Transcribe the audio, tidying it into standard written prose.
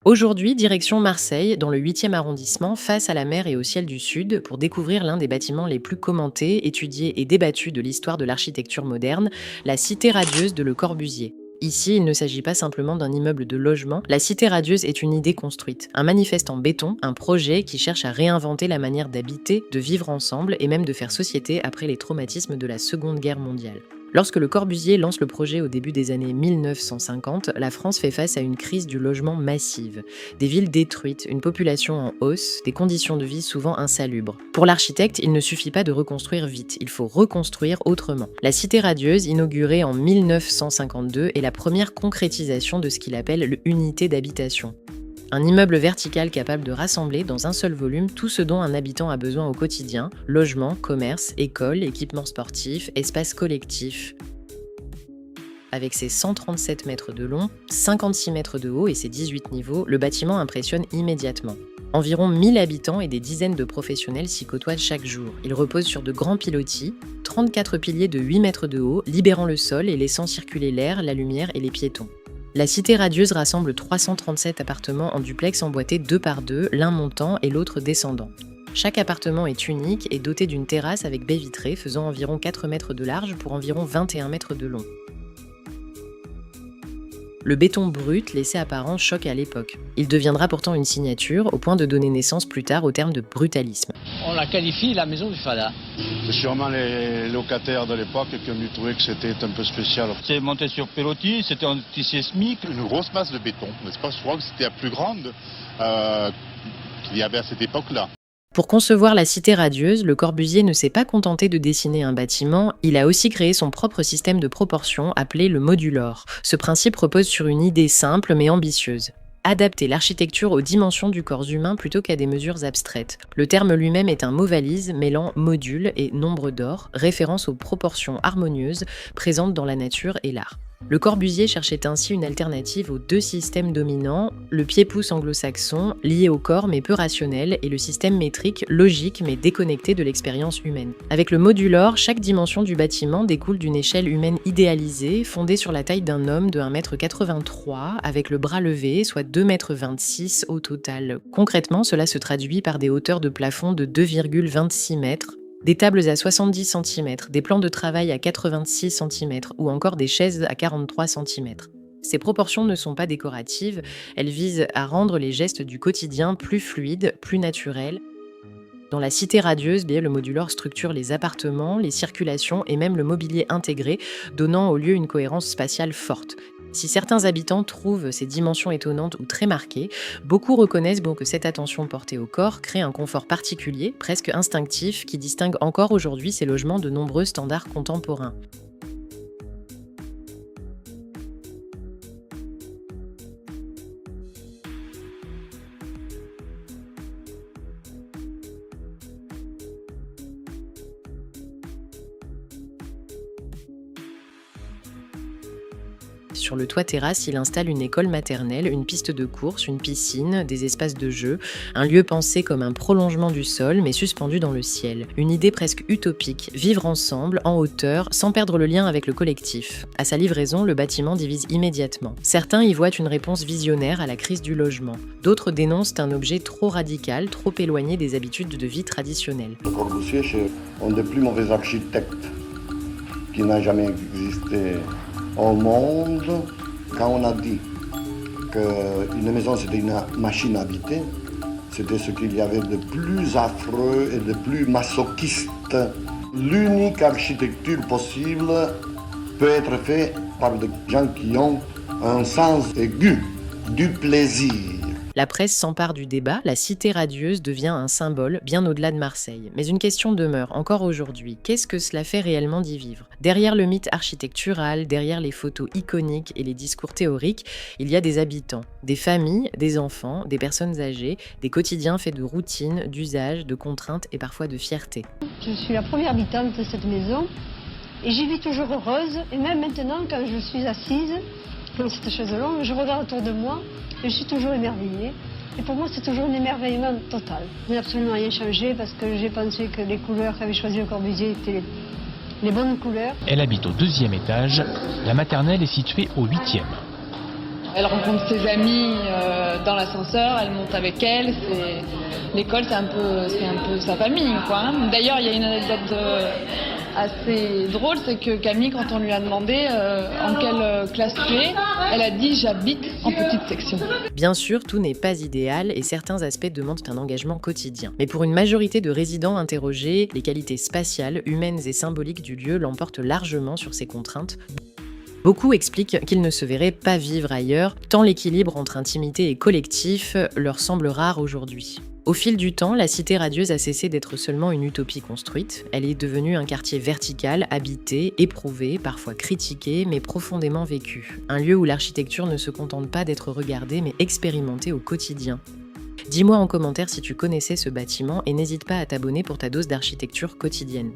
Aujourd'hui, direction Marseille, dans le 8e arrondissement, face à la mer et au ciel du Sud, pour découvrir l'un des bâtiments les plus commentés, étudiés et débattus de l'histoire de l'architecture moderne, la Cité radieuse de Le Corbusier. Ici, il ne s'agit pas simplement d'un immeuble de logement, la Cité radieuse est une idée construite, un manifeste en béton, un projet qui cherche à réinventer la manière d'habiter, de vivre ensemble et même de faire société après les traumatismes de la Seconde Guerre mondiale. Lorsque Le Corbusier lance le projet au début des années 1950, la France fait face à une crise du logement massive. Des villes détruites, une population en hausse, des conditions de vie souvent insalubres. Pour l'architecte, il ne suffit pas de reconstruire vite, il faut reconstruire autrement. La Cité radieuse, inaugurée en 1952, est la première concrétisation de ce qu'il appelle l'unité d'habitation. Un immeuble vertical capable de rassembler dans un seul volume tout ce dont un habitant a besoin au quotidien, logement, commerce, école, équipements sportifs, espaces collectifs. Avec ses 137 mètres de long, 56 mètres de haut et ses 18 niveaux, le bâtiment impressionne immédiatement. Environ 1000 habitants et des dizaines de professionnels s'y côtoient chaque jour. Il repose sur de grands pilotis, 34 piliers de 8 mètres de haut, libérant le sol et laissant circuler l'air, la lumière et les piétons. La Cité radieuse rassemble 337 appartements en duplex emboîtés 2 par 2, l'un montant et l'autre descendant. Chaque appartement est unique et doté d'une terrasse avec baie vitrée faisant environ 4 mètres de large pour environ 21 mètres de long. Le béton brut laissé apparent choque à l'époque. Il deviendra pourtant une signature au point de donner naissance plus tard au terme de brutalisme. On la qualifie la maison du Fada. C'est sûrement les locataires de l'époque qui ont dû trouver que c'était un peu spécial. C'est monté sur pilotis, c'était antisismique. Une grosse masse de béton, n'est-ce pas? Je crois que c'était la plus grande qu'il y avait à cette époque-là. Pour concevoir la Cité radieuse, Le Corbusier ne s'est pas contenté de dessiner un bâtiment, il a aussi créé son propre système de proportion appelé le modulor. Ce principe repose sur une idée simple mais ambitieuse. Adapter l'architecture aux dimensions du corps humain plutôt qu'à des mesures abstraites. Le terme lui-même est un mot valise mêlant module et nombre d'or, référence aux proportions harmonieuses présentes dans la nature et l'art. Le Corbusier cherchait ainsi une alternative aux deux systèmes dominants, le pied-pouce anglo-saxon, lié au corps mais peu rationnel, et le système métrique, logique mais déconnecté de l'expérience humaine. Avec le modulor, chaque dimension du bâtiment découle d'une échelle humaine idéalisée, fondée sur la taille d'un homme de 1,83 m, avec le bras levé, soit 2,26 m au total. Concrètement, cela se traduit par des hauteurs de plafond de 2,26 m, des tables à 70 cm, des plans de travail à 86 cm ou encore des chaises à 43 cm. Ces proportions ne sont pas décoratives, elles visent à rendre les gestes du quotidien plus fluides, plus naturels. Dans la Cité radieuse, le modulor structure les appartements, les circulations et même le mobilier intégré, donnant au lieu une cohérence spatiale forte. Si certains habitants trouvent ces dimensions étonnantes ou très marquées, beaucoup reconnaissent que cette attention portée au corps crée un confort particulier, presque instinctif, qui distingue encore aujourd'hui ces logements de nombreux standards contemporains. Sur le toit terrasse, il installe une école maternelle, une piste de course, une piscine, des espaces de jeu, un lieu pensé comme un prolongement du sol mais suspendu dans le ciel. Une idée presque utopique, vivre ensemble, en hauteur, sans perdre le lien avec le collectif. À sa livraison, le bâtiment divise immédiatement. Certains y voient une réponse visionnaire à la crise du logement. D'autres dénoncent un objet trop radical, trop éloigné des habitudes de vie traditionnelles. Le Corbusier, c'est un des plus mauvais architectes qui n'a jamais existé au monde. Quand on a dit qu'une maison c'était une machine habitée, c'était ce qu'il y avait de plus affreux et de plus masochiste. L'unique architecture possible peut être faite par des gens qui ont un sens aigu du plaisir. La presse s'empare du débat, la Cité radieuse devient un symbole bien au-delà de Marseille. Mais une question demeure, encore aujourd'hui, qu'est-ce que cela fait réellement d'y vivre? Derrière le mythe architectural, derrière les photos iconiques et les discours théoriques, il y a des habitants, des familles, des enfants, des personnes âgées, des quotidiens faits de routine, d'usage, de contraintes et parfois de fierté. Je suis la première habitante de cette maison et j'y vis toujours heureuse. Et même maintenant, quand je suis assise dans cette chaise longue, je regarde autour de moi et je suis toujours émerveillée. Et pour moi, c'est toujours un émerveillement total. Je n'ai absolument rien changé parce que j'ai pensé que les couleurs qu'avait choisi Le Corbusier étaient les bonnes couleurs. Elle habite au 2e étage. La maternelle est située au 8e. Elle rencontre ses amis dans l'ascenseur, elle monte avec elle. L'école, c'est un peu sa famille, quoi. Hein. D'ailleurs, il y a une anecdote assez drôle, c'est que Camille, quand on lui a demandé en quelle classe tu es, elle a dit « j'habite en petite section ». Bien sûr, tout n'est pas idéal et certains aspects demandent un engagement quotidien. Mais pour une majorité de résidents interrogés, les qualités spatiales, humaines et symboliques du lieu l'emportent largement sur ces contraintes. Beaucoup expliquent qu'ils ne se verraient pas vivre ailleurs, tant l'équilibre entre intimité et collectif leur semble rare aujourd'hui. Au fil du temps, la Cité radieuse a cessé d'être seulement une utopie construite. Elle est devenue un quartier vertical, habité, éprouvé, parfois critiqué, mais profondément vécu. Un lieu où l'architecture ne se contente pas d'être regardée, mais expérimentée au quotidien. Dis-moi en commentaire si tu connaissais ce bâtiment et n'hésite pas à t'abonner pour ta dose d'architecture quotidienne.